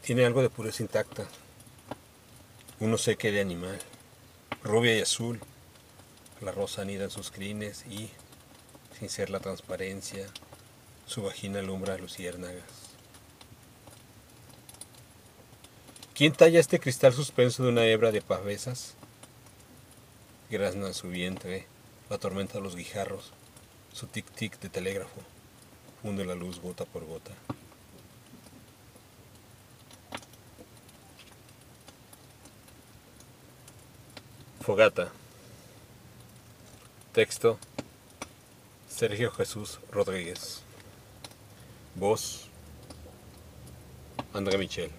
Tiene algo de pureza intacta, un no sé qué de animal, rubia y azul. La rosa anida en sus crines y, sin ser la transparencia, su vagina alumbra luciérnagas. ¿Quién talla este cristal suspenso de una hebra de pavesas? Grazna su vientre, la tormenta de los guijarros, su tic-tic de telégrafo, funde la luz gota por gota. Fogata. Texto: Sergio Jesús Rodríguez. Voz: André Michel.